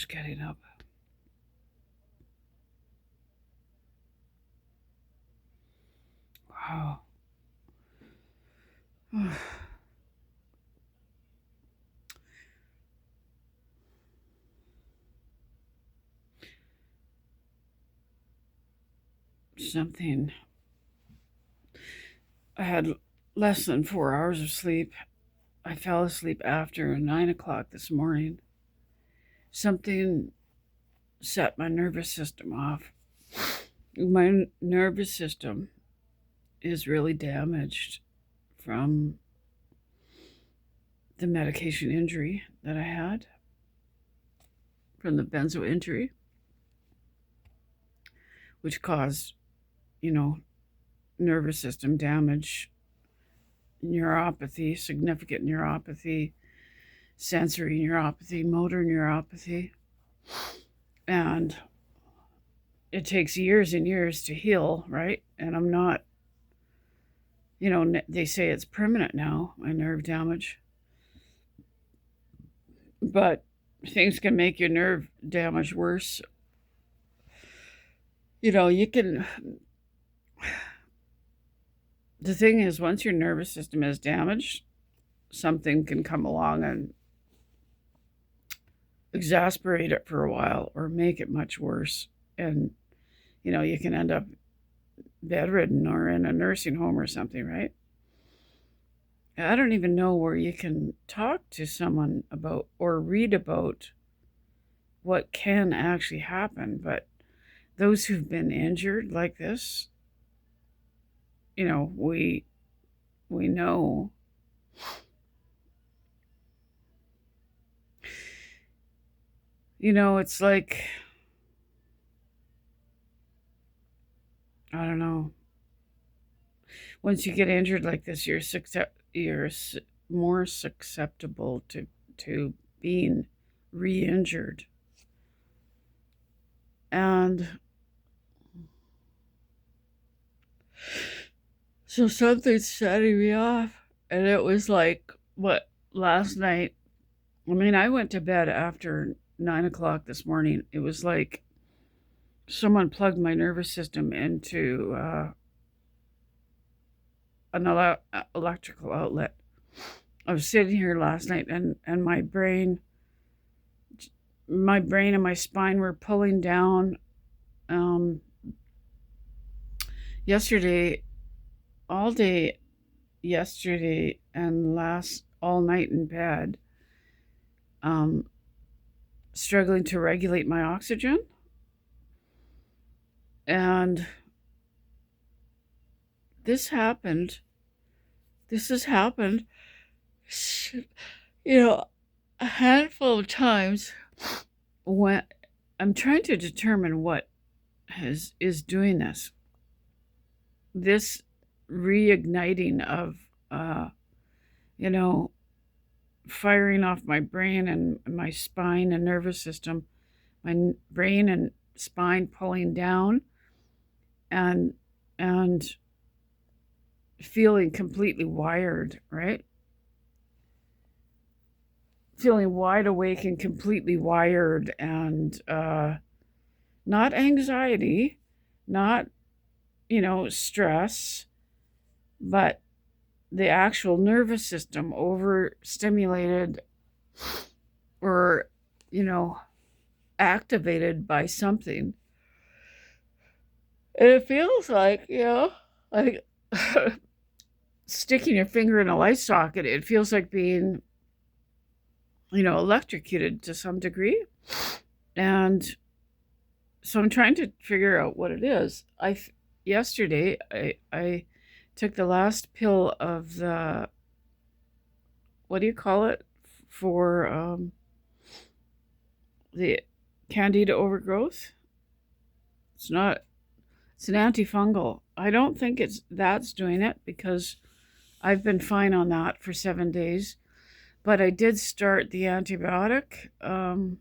just getting up. Wow. Something. I had less than 4 hours of sleep. I fell asleep after 9 o'clock this morning. Something set my nervous system off. My nervous system is really damaged from the medication injury that I had, from the benzo injury, which caused, you know, nervous system damage, neuropathy, significant neuropathy, sensory neuropathy, motor neuropathy. And it takes years and years to heal, right? And I'm not, they say it's permanent now, my nerve damage. But things can make your nerve damage worse. You can. The thing is, once your nervous system is damaged, something can come along and exasperate it for a while or make it much worse. And, you can end up bedridden or in a nursing home or something, right? I don't even know where you can talk to someone about or read about what can actually happen. But those who've been injured like this, we know. It's like, I don't know. Once you get injured like this, you're more susceptible to being re-injured. And so something's setting me off. And it was like, last night? I mean, I went to bed after 9 o'clock this morning. It was like someone plugged my nervous system into an electrical outlet. I was sitting here last night, and my brain and my spine were pulling down. Yesterday, all day yesterday, and all night in bed, struggling to regulate my oxygen. And this has happened, a handful of times when I'm trying to determine what is doing this. This reigniting of, firing off my brain and my spine and nervous system, my brain and spine pulling down, and feeling completely wired, right? Feeling wide awake and completely wired, and not anxiety, not, stress, but the actual nervous system overstimulated or, activated by something. And it feels like, like sticking your finger in a light socket. It feels like being, electrocuted to some degree. And so I'm trying to figure out what it is. Yesterday, I took the last pill of the, what do you call it, for the candida overgrowth. It's not. It's an antifungal. I don't think that's doing it, because I've been fine on that for 7 days. But I did start the antibiotic. I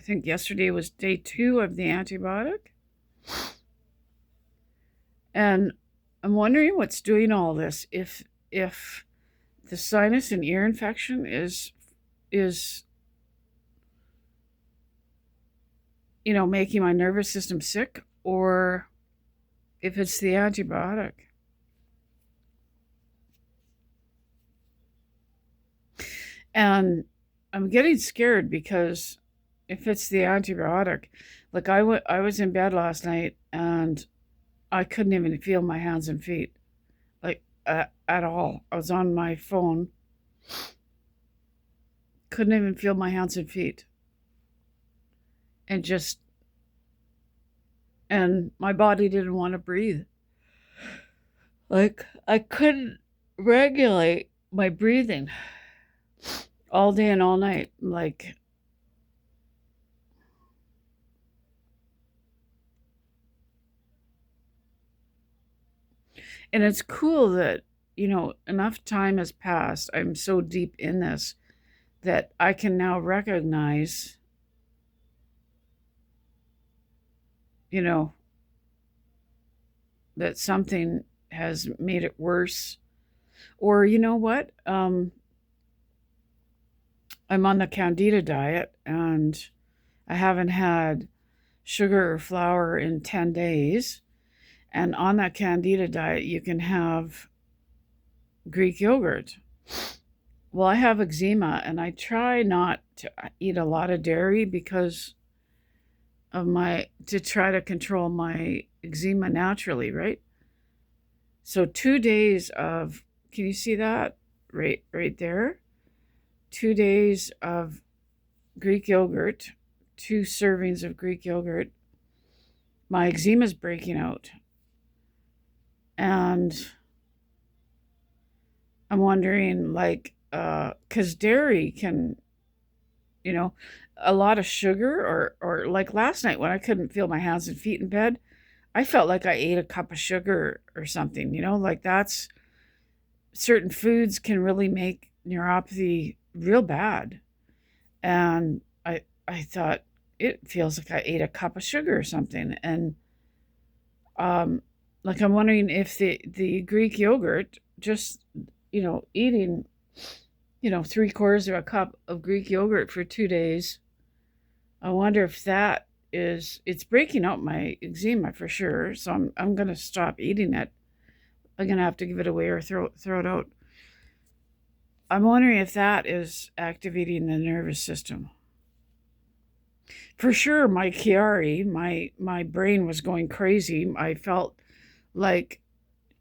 think yesterday was day 2 of the antibiotic. And I'm wondering what's doing all this. If the sinus and ear infection is making my nervous system sick, or if it's the antibiotic. And I'm getting scared because if it's the antibiotic, like I was in bed last night and I couldn't even feel my hands and feet, like at all. I was on my phone, couldn't even feel my hands and feet, and just and my body didn't want to breathe. Like I couldn't regulate my breathing all day and all night. Like, and it's cool that, enough time has passed. I'm so deep in this that I can now recognize, you know, that something has made it worse. Or, you know what? I'm on the Candida diet and I haven't had sugar or flour in 10 days. And on that Candida diet, you can have Greek yogurt. Well, I have eczema and I try not to eat a lot of dairy because of to try to control my eczema naturally, right? So 2 days of, can you see that? Right there. 2 days of Greek yogurt, 2 servings of Greek yogurt. My eczema is breaking out. And I'm wondering, like, because dairy can, you know, a lot of sugar, or like last night when I couldn't feel my hands and feet in bed, I felt like I ate a cup of sugar or something, like that's certain foods can really make neuropathy real bad. And I thought it feels like I ate a cup of sugar or something. And um like I'm wondering if the Greek yogurt, just eating 3/4 of a cup of Greek yogurt for 2 days, I wonder if it's breaking out my eczema for sure. So I'm gonna stop eating it. I'm gonna have to give it away or throw it out. I'm wondering if that is activating the nervous system. For sure, my Chiari, my brain was going crazy. I felt like,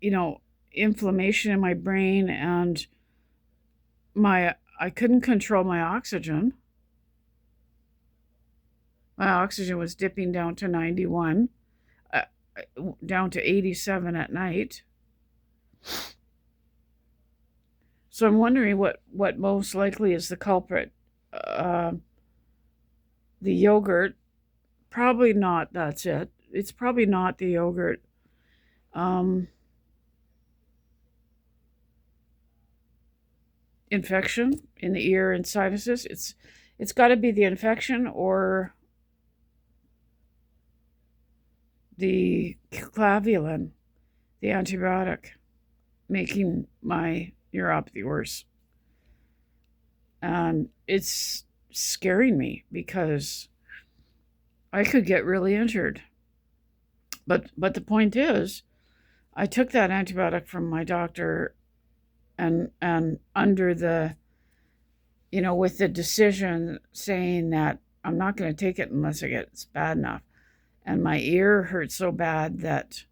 you know, inflammation in my brain, and I couldn't control my oxygen. My oxygen was dipping down to 91, uh, down to 87 at night. So I'm wondering what most likely is the culprit. Uh, the yogurt, probably not. That's it. It's probably not the yogurt. Um, Infection in the ear and sinuses. It's got to be the infection or the clavulin, the antibiotic, making my neuropathy worse. And it's scaring me because I could get really injured. But the point is, I took that antibiotic from my doctor, and under the with the decision saying that I'm not going to take it unless it gets bad enough. And my ear hurt so bad that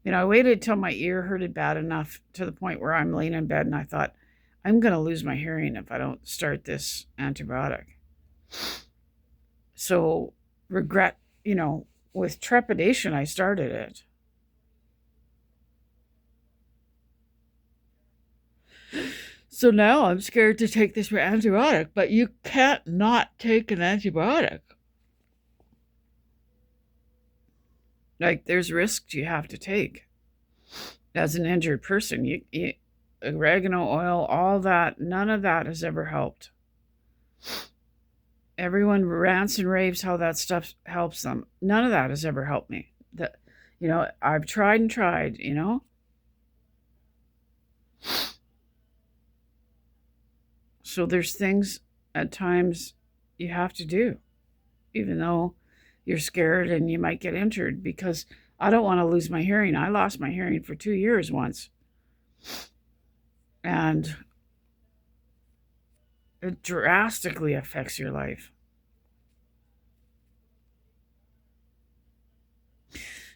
I waited till my ear hurted bad enough to the point where I'm laying in bed and I thought, I'm going to lose my hearing if I don't start this antibiotic. So regret, with trepidation, I started it. So now I'm scared to take this antibiotic, but you can't not take an antibiotic. Like, there's risks you have to take as an injured person. You oregano oil, all that, none of that has ever helped. Everyone rants and raves how that stuff helps them. None of that has ever helped me. I've tried and tried, So there's things at times you have to do, even though you're scared and you might get injured, because I don't want to lose my hearing. I lost my hearing for 2 years once, and it drastically affects your life.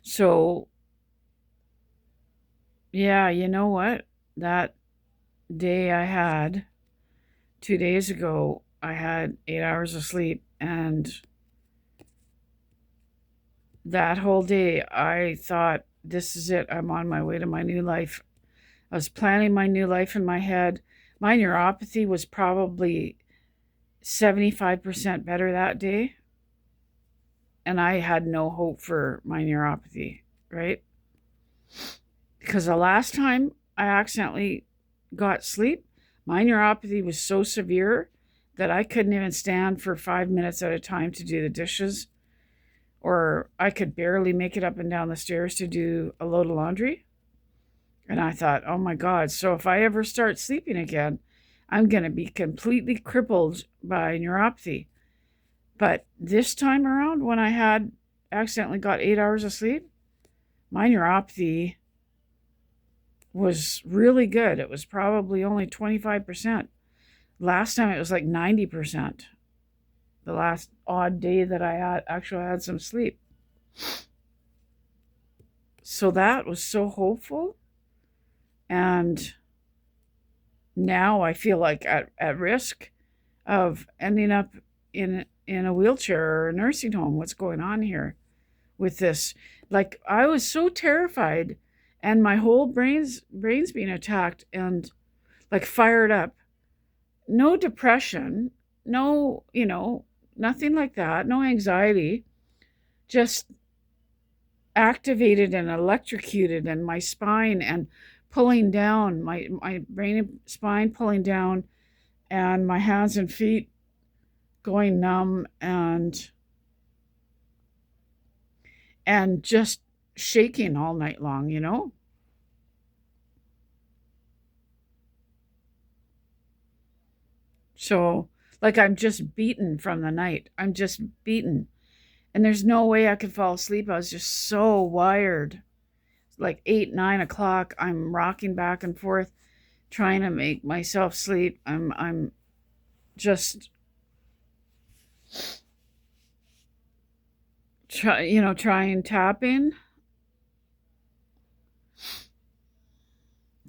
So, yeah, you know what? That day I had 2 days ago, I had 8 hours of sleep, and that whole day I thought, this is it. I'm on my way to my new life. I was planning my new life in my head. My neuropathy was probably 75% better that day, and I had no hope for my neuropathy, right? Because the last time I accidentally got sleep, my neuropathy was so severe that I couldn't even stand for 5 minutes at a time to do the dishes, or I could barely make it up and down the stairs to do a load of laundry. And I thought, oh my God, so if I ever start sleeping again, I'm going to be completely crippled by neuropathy. But this time around, when I had accidentally got 8 hours of sleep, my neuropathy was really good. It was probably only 25%. Last time it was like 90%. The last odd day that I had some sleep. So that was so hopeful. And now I feel like at risk of ending up in a wheelchair or a nursing home. What's going on here with this? Like, I was so terrified, and my whole brain's being attacked and like fired up. No depression, no, nothing like that, no anxiety, just activated and electrocuted, and my spine and pulling down, my brain and spine pulling down, and my hands and feet going numb, and just shaking all night long. So, like, I'm just beaten from the night. I'm just beaten. And there's no way I could fall asleep. I was just so wired. Like 8, 9 o'clock, I'm rocking back and forth, trying to make myself sleep. I'm just trying tapping,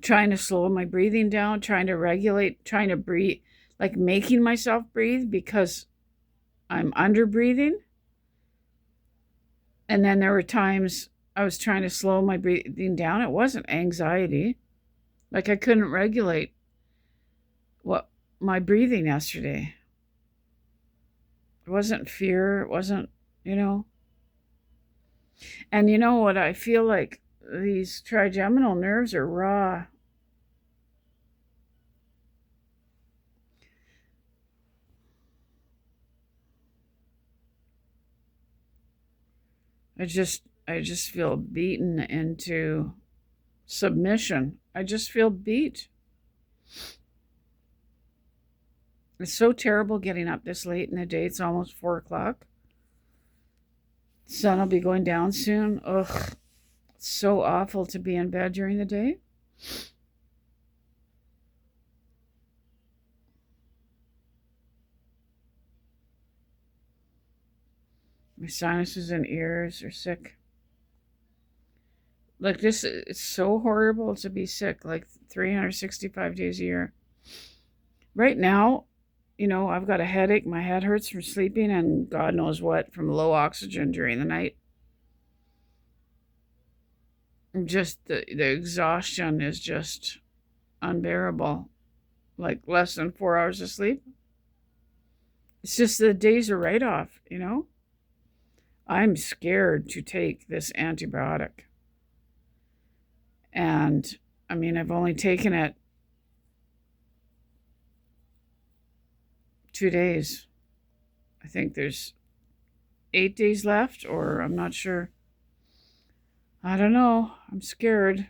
trying to slow my breathing down, trying to regulate, trying to breathe, like making myself breathe because I'm under breathing. And then there were times I was trying to slow my breathing down. It wasn't anxiety. Like, I couldn't regulate what my breathing yesterday. It wasn't fear. It wasn't. And you know what? I feel like these trigeminal nerves are raw. I just feel beaten into submission. I just feel beat. It's so terrible getting up this late in the day. It's almost 4 o'clock. Sun will be going down soon. Ugh, it's so awful to be in bed during the day. My sinuses and ears are sick. Like this, it's so horrible to be sick, like 365 days a year. Right now, I've got a headache. My head hurts from sleeping and God knows what from low oxygen during the night. Just the exhaustion is just unbearable. Like less than 4 hours of sleep. It's just the days are right off. I'm scared to take this antibiotic. And I mean, I've only taken it 2 days. I think there's 8 days left, or I'm not sure. I don't know. I'm scared.